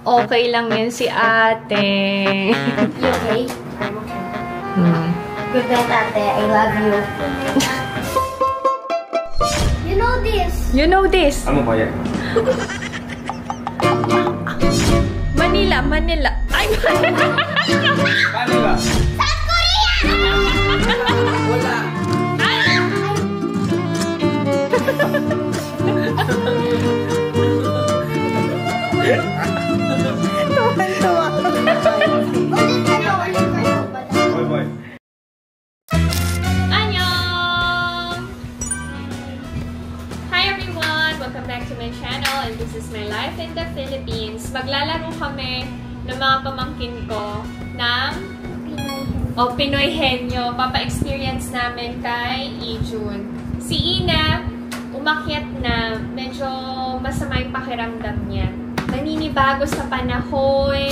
Okay lang yun si ate. You okay? I'm okay. Good night, ate. I love you. You know this. You know this. Ano ba yan? Manila. Ay, Manila. South Korea! Wala. Tuwan-tuwa. Boy, boy. Annyeong! Hi everyone! Welcome back to my channel and this is my life in the Philippines. Maglalaro kami ng mga pamangkin ko ng Pinoy Henyo. Papa-experience namin kay Ijun. Si Ina, umakyat na. Medyo masama yung pakiramdam niya. Naninibago sa panahon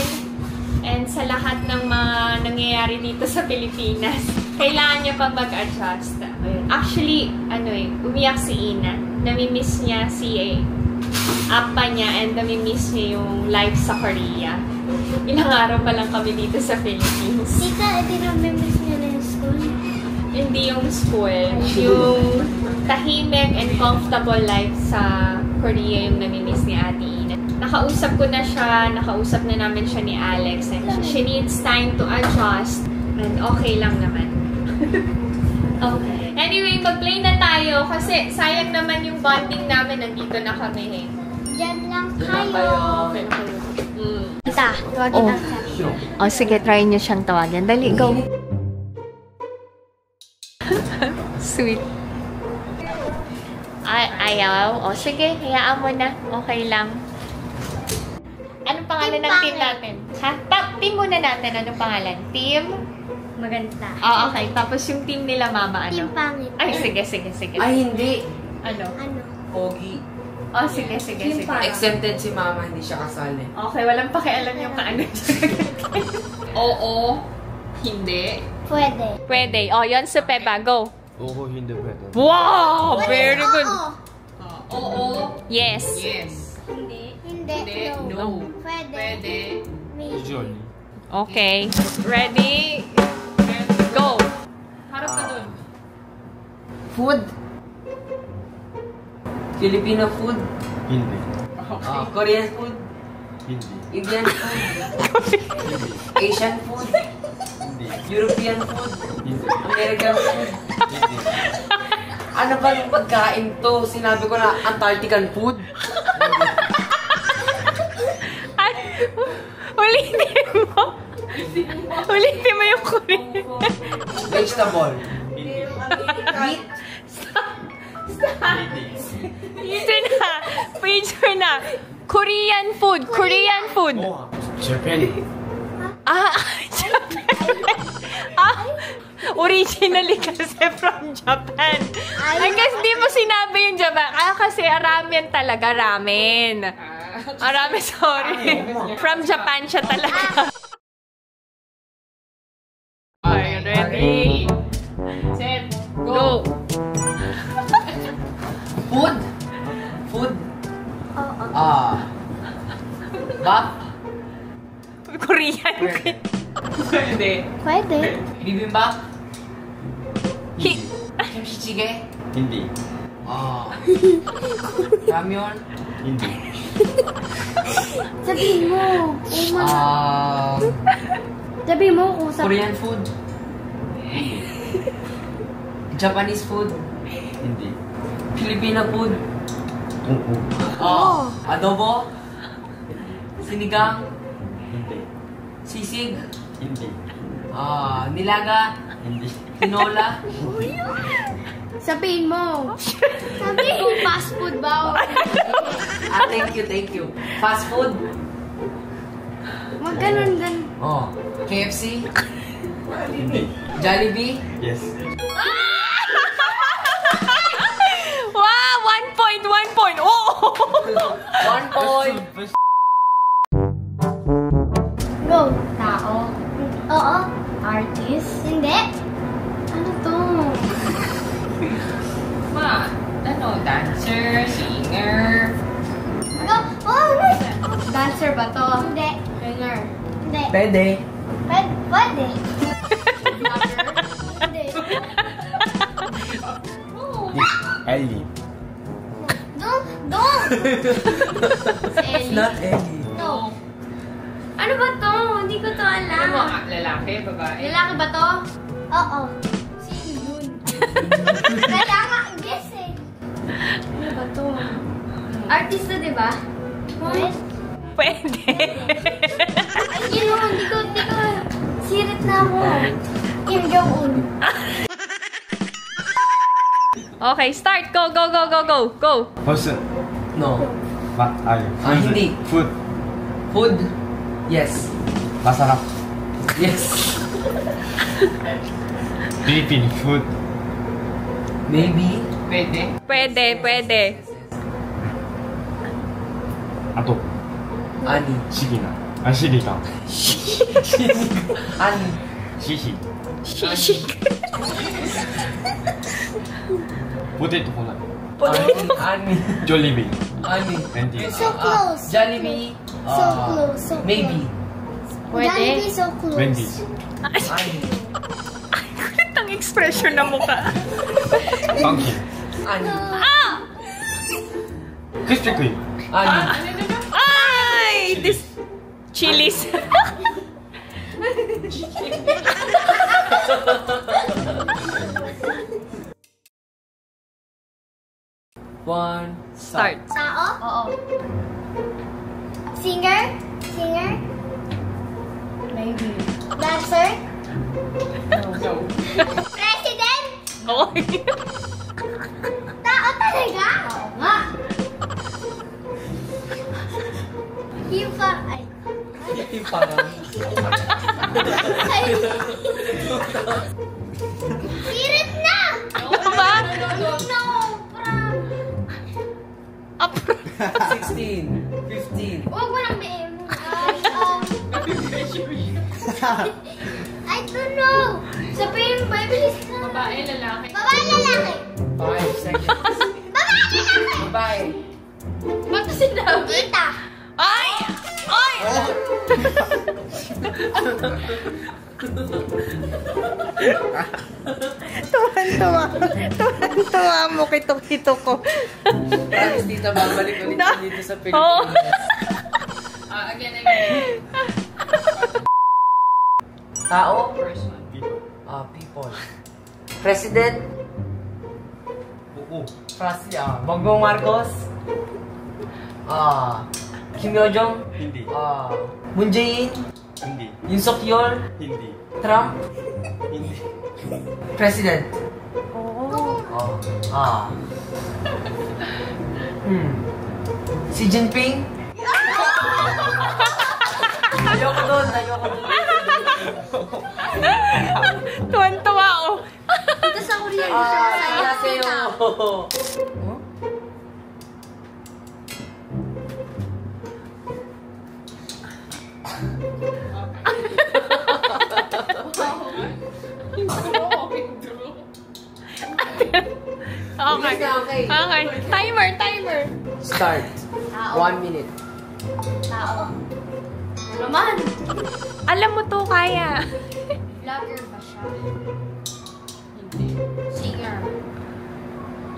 and sa lahat ng mga nangyayari dito sa Pilipinas. Kailangan niya pang mag-adjust. Actually, umiyak si Ina. Namimiss niya si Appa niya and namimiss niya yung life sa Korea. Ilang araw pa lang kami dito sa Philippines. Tita, namimiss niya na yung school? Hindi yung school. Yung tahimik and comfortable life sa Korea yung namimiss ni Ate Ina. Nakausap ko na siya, nakausap na namin siya ni Alex. And she needs time to adjust. And okay lang naman. Okay. Anyway, mag-play na tayo kasi sayang naman yung bonding namin. Nandito na kami. Diyan lang kayo. Okay na kayo. Tita, tawagin natin. Oh, sige, try niyo siyang tawagan. Dali, go. Sweet. Ayaw. O, sige, hayaan mo na. Okay lang. Anong pangalan ng team natin? Ha? Team muna natin. Anong pangalan? Team? Maganda. Okay. Tapos yung team nila, Mama, ano? Team pangit. Ay, sige. Ay, hindi. Ano? Pogi. Oh, sige. Exempted si Mama, hindi siya kasali. Okay, walang pakialam yung kaano. Oo. Hindi. Pwede. Oh, yun sa Peba. Go. Oo, hindi pwede. Wow! Very good. Oo. Yes. Hindi. No. Pwede. Usually. Okay. Ready? Go. Harap ka dun. Food. Filipino food. Hindi. Korean food. Hindi. Indian food. Asian food. Hindi. European food. Hindi. American food. Hindi. Ano ba yung pagkain to? Sinabi ko na Antarctican food. Ulitin mo yung Korean. Vegetable. Hindi. Meat. Picture na. Korean food. Oh, Japan. Japan. Originally kasi from Japan. I guess di mo sinabi yung Japan. Kasi ramen talaga, ramen. Ramen, sorry. From Japan siya talaga. Okay, ready? Set, go! Food. Oo. Bap. Korean. Pwede. Bibimbap. Kimchi jjigae. Hindi. Ramyeon. Hindi. Sabihin mo. Sabihin mo kung sa... Korean food. Japanese food. Hindi. Filipino food. Oo. Adobo. Sinigang. Hindi. Sisig. Hindi. Nilaga. Hindi. Tinola. Sabihin mo. Sabihin mo, fast food ba? Thank you. Fast food. Magganon. KFC. Hindi. Jollibee. Yes. Wow! 1 point! Oh! 1 point. Go. Tao. Oo. Artist. Hindi. Ano to? Dancer, singer. Go. Oh, ba to? Hindi. Hanger. Hindi. Pwede. Pwede. Hindi. Ellie. Don't. It's not Ellie. No. Ano ba to? Hindi ko to Ano mo, alam. lalaki, babae? Lalaki ba to? Oo. Sino yun? Kaya nga, guess eh. Ano ba to? Artista, di ba? Pwede. Ay, yun, hindi ko. Sirit na ako. Kim Jong-un. Okay, start. Go. Person. No. What are you? Hindi. Food. Food? Yes. Masarap. Yes. Philippine food. Maybe. Pwede. Ato. Ani. Shigina. Ah, shirika. Ani. Shishi. Shishi. Potato ko na. Ani. Jollibee. Ani. Hindi. So close. Jollibee. So close. So Maybe. Pwede? Jollibee so close. Wendy's. Ani. Kulit ang expression na mukha. Pumpkin. Ani. Krispy Kreme. Ani. Ay! This... Chilies. One. Start. Tao? Oo. Singer? Maybe. Dancer? No. President? Okay. Tao talaga? Oo nga. Yung ay. Hindi parang. Ay. Sirit na! Ano ba? No, Up. 16. 15. Huwag mo nang bihin. I don't know. Sabihin mo, bilis na. Babae, lalaki. Babae, lalaki. 5 seconds. Babae, lalaki. Bye. Ba't sinabi? Tita. Ay! Ay! Tuwan-tuwa mo kitok-kito ko. Promise dito, babalik ulit No. dito sa Oo. Pilipinas. Again. Tao? Person. People. People. President? Oo. Bongbong Marcos? Kim Yo-jong? Hindi. Moon Jae-in? Hindi. Yoon Suk-yeol? Hindi. Trump? Hindi. President? Oo. Xi Jinping? Ayoko doon. Tuwan-tuwa oh. Dito sa Korean. Dito sa Annyeonghaseyo. Okay. Timer. Start. 1 minute. Tao. Naman. Alam mo to, kaya. Vlogger ba siya? Hindi. Singer.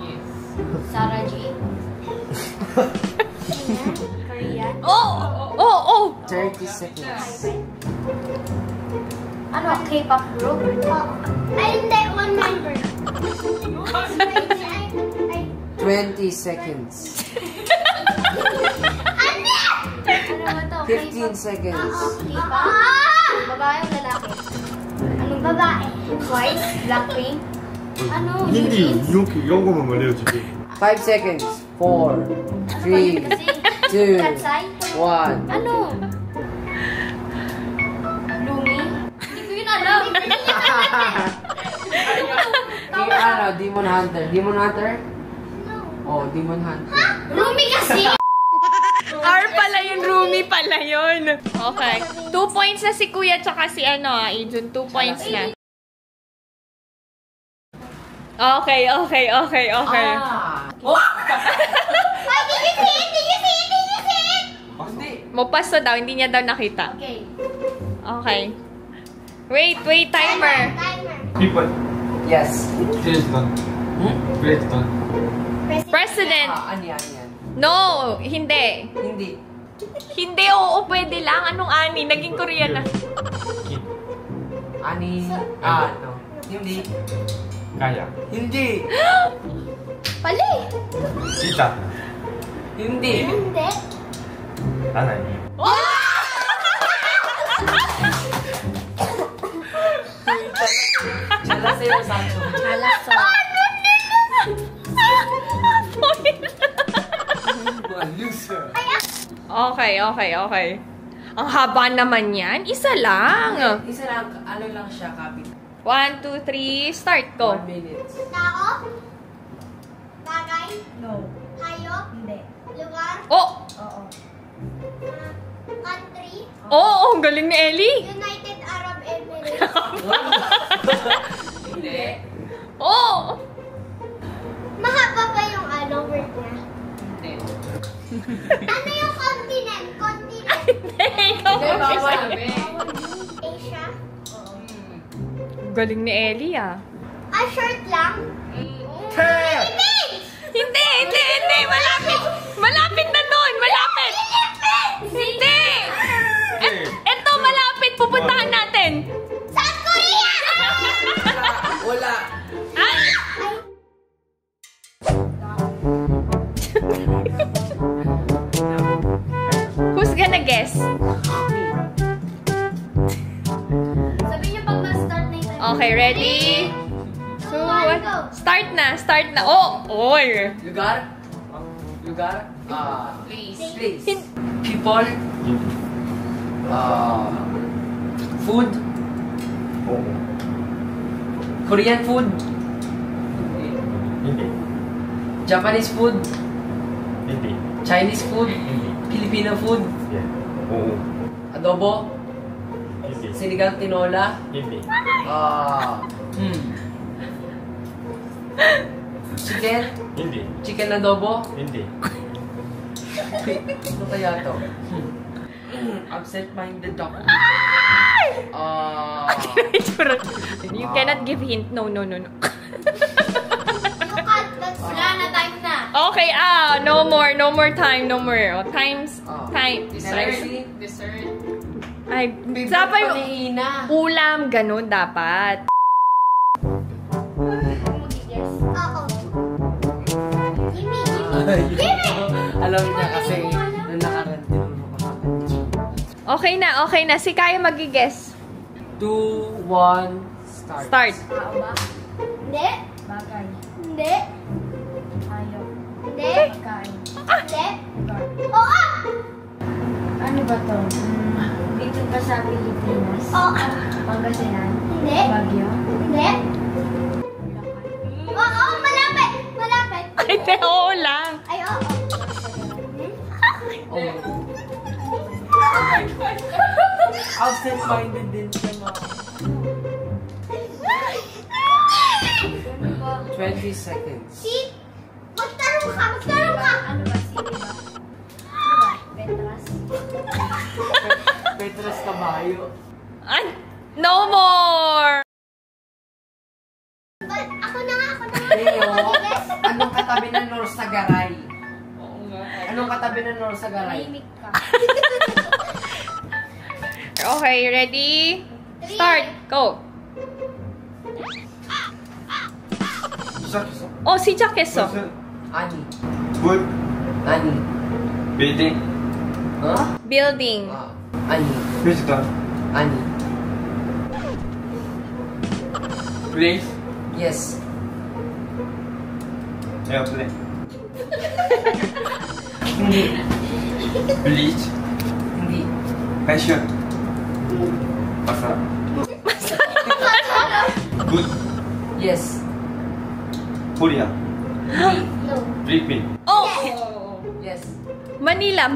Yes. Sarah J. Singer. Korean. Oh! 30 seconds. Ano? K-pop group? Ay, hindi. One member. 20 seconds. Ano ba to? 15 seconds. K-pop? Babae o lalaki? Anong babae? Twice? Blackpink? Ano? Hindi. 영어만 말해요 지금. 5 seconds. 4, 3, 2, Katsay? 1. Ano? Lumi? Hindi ko yun alam. Demon Hunter. Demon Hunter? Oh, Demon Hunter. Lumi kasi! R pala yun, Rumi pala yun. Okay. 2 points na si Kuya tsaka si Ajun. 2 points na. Okay. Oh! Ay, did you see it? Hindi. Mopas daw, hindi niya daw nakita. Okay. Okay. Wait, timer. Timer. People. Yes. President. President. President. Ani. No, hindi. Hindi. Hindi, oo, pwede lang. Anong ani? Naging Korean na. Kim. Ani. No. Hindi. Kaya. Hindi. Pali. Sita. Hindi. Hindi. Nanay. Chala sa'yo, Sancho. Halaso. Loser. Okay. Ang haba naman yan. Isa lang. Isa lang, ano lang siya, kapit. 1, 2, 3, start ko. 1 minute. Tao? Bagay? No. Hayop? Hindi. Lugar? Oh! Oo. Country? Oo, ang galing ni Ellie. United Arab Emirates? Hindi. Oh! Mahaba ba yung word niya? Hindi. Ano yung continent? Continent? Ikaw Hindi, ang bawal. isa. Asia? Galing ni Ellie, ah. Short lang? Hindi. Malapit na doon. Malapit. Hindi. Ito, malapit. Pupuntahan natin. South Korea! Wala. Ay! Who's gonna guess? Sabi niyo pag ma-start na yung Okay, ready? So, start na. Oh! Oy! Lugar? Place. People? Food? Oo. Korean food? Hindi. Japanese food? Hindi. Chinese food? Hindi. Filipino food? Yeah. Oo. Adobo? Hindi. Sinigang tinola? Hindi. Chicken? Hindi. Chicken adobo? Hindi. Ano kaya to? Absent-minded ako. You cannot give hint. No. Wala na, time na. Okay, no more time. Oh, time. Dessert. Ay, Dapat dapat yung panihina. ulam, ganun dapat. Oo. Gimme! Alam niya kasi nung nakaraan tinuro ko sa kanya. Okay na. Si Kaya mag-guess. 2, 1, start. Start. Tao ba? Hindi. Bagay. Hindi. Hayop. Hindi. Pagkain. Hindi. Lugar. Oo. Ano ba to? Dito pa sa Pilipinas? Oo. Pangasinan? Hindi. Baguio? Hindi. Oo, malapit. Ay, oo lang. Ay, oo. Absent-minded din siya, ma. 20 seconds. Si, magtarong ka. Ano ba? Sili ba? Ano ba? Petras? Petras Caballo. Ay, no more. Ako na nga. Leo, anong katabi ng North Sagaray? Anong katabi ng North Sagaray? Tahimik ka. Okay, ready? Start. Go. 시작했어. 시작했어. Ani. 물. Ani. 빌딩. Huh? Building. Ani. 베지터. Ani. 플레이스. Yes. 에어플레인. Hindi. 블리치. Hindi. 패션. 마사. 굿. Yes. 코리아. Hindi. No. 필리핀. Oh! Yes. Manila.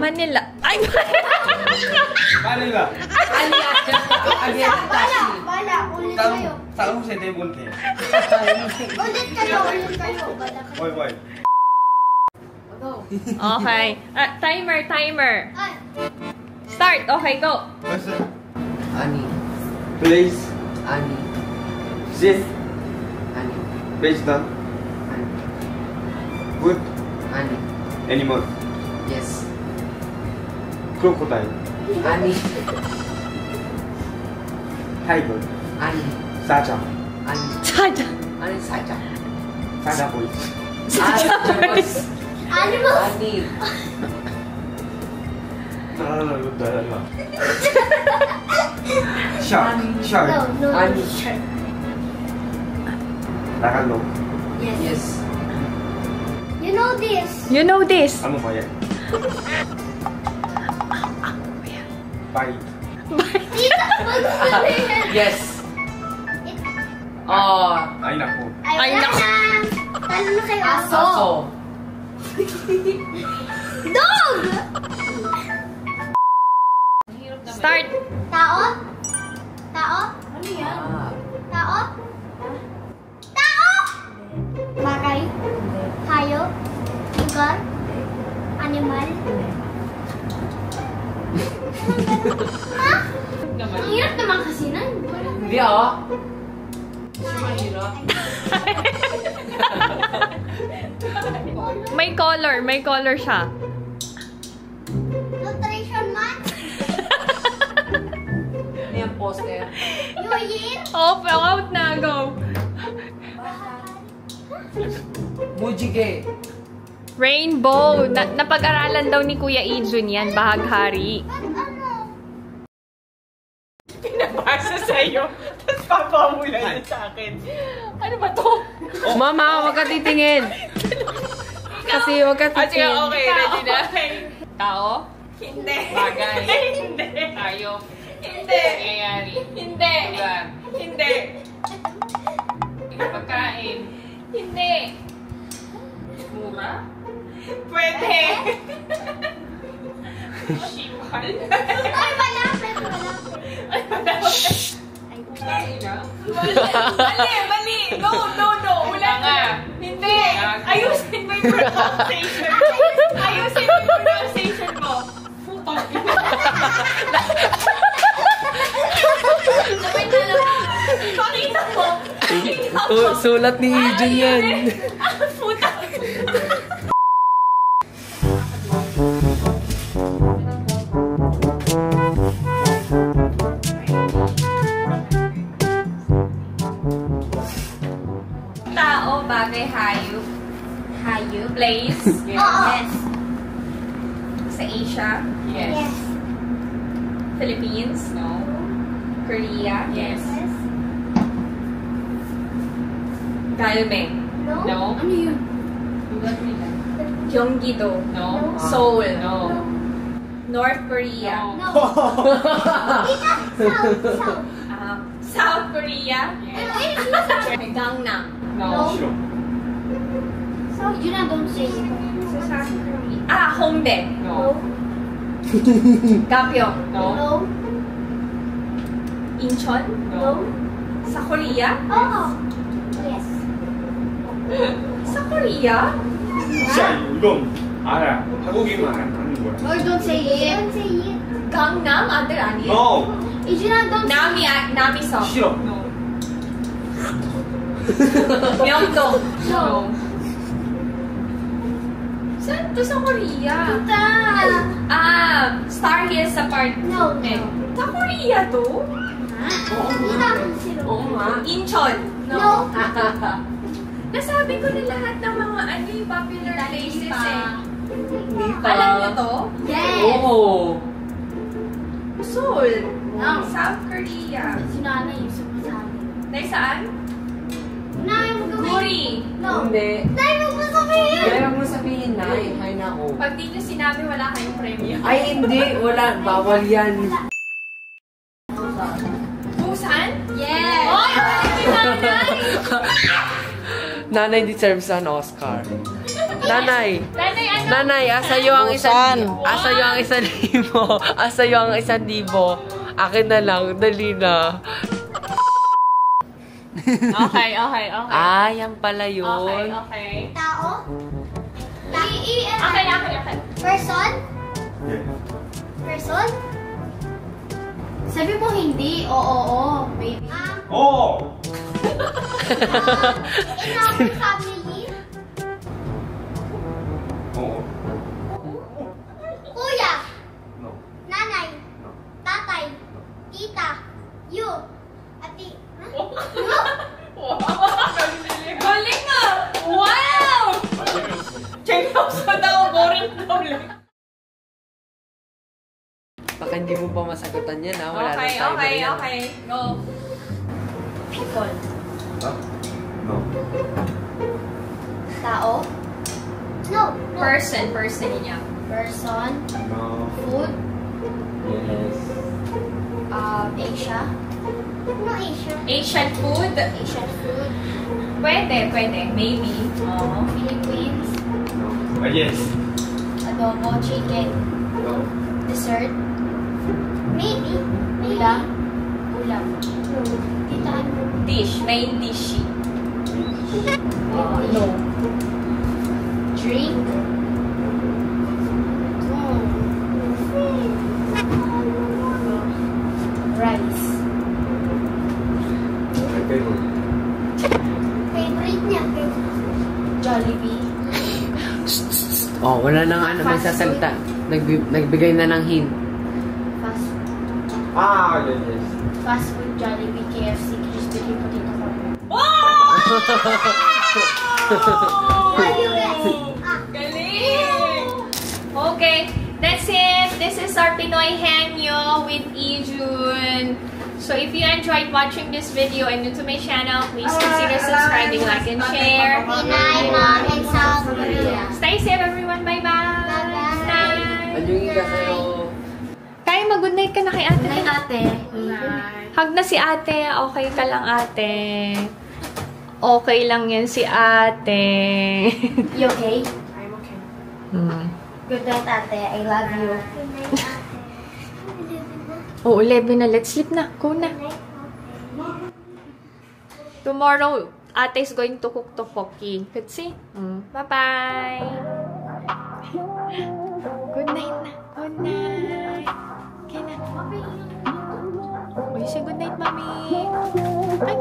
Ay, 마닐라. Ani. Ani. Wala. Ulit kayo. 다음 세대 본테. Ulit kayo. Wala kayo. 와이 와이. Okay. Timer. Ay. Start! Okay, go! Person. Ani. Place. Ani. Sit. Ani. Face down. Ani. Food. Ani. Animal. Yes. Crocodile. Ani. Tiger. Ani. Saja. Ani. Sada. Ani saja. Saja boy. Animals. Animals. Ani. Shark. Shark. No. Ani. Tagalog. Yes. Yes. You know this. You know this. Ano ba yan? Bite. Tita, magsabihin. Yes. Oh. Ay, naku. Ay, naku. Talo na kayo. Aso. Aso. Dog. Start! Tao. Tao. Ano yan? Ah. Tao. Tao. Bagay. Hayop. Lugar. Animal. Ha? Ang hirap naman kasi na. Hindi oh. Mahirap. May color siya. Nutrition month. Ano yung poster? New Year. Oh, out na, go! Mujige. Rainbow! Napag-aralan daw ni Kuya Ijun yan, bahaghari. Ba't ano? Pinabasa sa'yo, tapos papamula yun sa akin. Ano ba to? Mama, wag ka titingin. Kasi wag ka Sige, titingin. okay, ready na? Tao? Hindi. Bagay. Hindi. Hayop. Hindi. Nangyayari. Hindi. Lugar. Hindi. Pagkain. Hindi. Mura. Pwede. Shimal. Ay, malapit. Mali. No. Wala nga. Hindi. Ayusin mo yung pronunciation. Ayusin mo yung pronunciation mo. Pakita mo. Sulat ni Ijun yan. Puta. Tao, bagay, hayop. Hayop. Place. Yes. Sa Asia. Yes. Philippines. No. Korea. Yes. Galvez. No. No. Ano yun? Gyeonggi-do. No. Seoul. No. North Korea. No. Tita, south. South Korea. Gangnam. No. 싫어. South, you not don't say it. Sa South Korea. Hongdae. No. Gapyeong. No. No. Incheon. No. Sa Korea? Oh. Yes. Sa Korea? 자, 이건 알아. 한국인만 아는 거야. Or don't say it. Don't say it. Gangnam? Other 아니에요? No. You not don't say it. Nami-song. 싫어. Myeongdong. No. Saan to sa Korea? Tita. Star Hills sa part. No. Sa Korea to? Tita, zero. Oo nga. Incheon. No. Nasabi ko na lahat ng mga popular places eh. Hindi pa. Alam niyo to? Yes. Oo. Seoul. No. South Korea. Si nanay yung sabi. Nay saan? Nanay mo gawin. Guri. No. Hindi. Nanay mo mo sabihin. Kaya mo sabihin na, hay na ako. Pag di nyo sinabi, wala kayong premyo. Ay, hindi. Wala. Bawal yan. Busan? Yes. Oh, yung nanay! Nanay deserves an Oscar. Nanay. Nanay, ano? Nanay, asayo ang asayo ang 1,000. Asayo ang 1,000. Akin na lang, dali na. Okay. Ah, yan pala yun. Okay. Tao. Okay. Person. 예. Person. Sabi mo hindi. Oo, baby. 어! In our family, 어. kuya, No. nanay, No. tatay, tita, you, ati, Galing nga! Wow! Seryoso daw, boring daw lang. Baka hindi mo pa masagutan yan, ha? Wala Okay, nang timer okay, yan. okay. Go. people, 어? No. tao, no, Person niya. person, No. food, Yes. Asia, no Asia, Asian food? Asian food, Pwede. Maybe. Oo. Philippines, No. Yes. adobo, chicken, No. dessert, maybe, ulam, tita, ano, Dish. Main dish. no, drink, rice, My favorite. favorite niya, Jollibee, Oh, wala nang ano may Fast sasalita. Nagbigay na ng hint. fast Ah, yes. fast food, Jollibee, KFC, crispy potato corn. Galing! Okay, that's it. This is our Pinoy Henyo with Ijun. So if you enjoyed watching this video and new to my channel, please consider subscribing, like, and share. Pinay, Mom, and South Korea. Stay safe, everyone. Bye-bye. Bye-bye. Anong ka sa'yo? Kaya mag-good night ka na kay ate. Good night, ate. Hug na si ate. Okay ka lang, ate. Okay lang yan si ate. You okay? Hmm. Good night, ate. I love you. Good night, ate. Oo, 11 na. Let's sleep na. Go na. Tomorrow, ate is going to cook tteokbokki. Kasi, bye-bye. Good night na. Good night. Okay na. Uy, say good night, mami. Ay,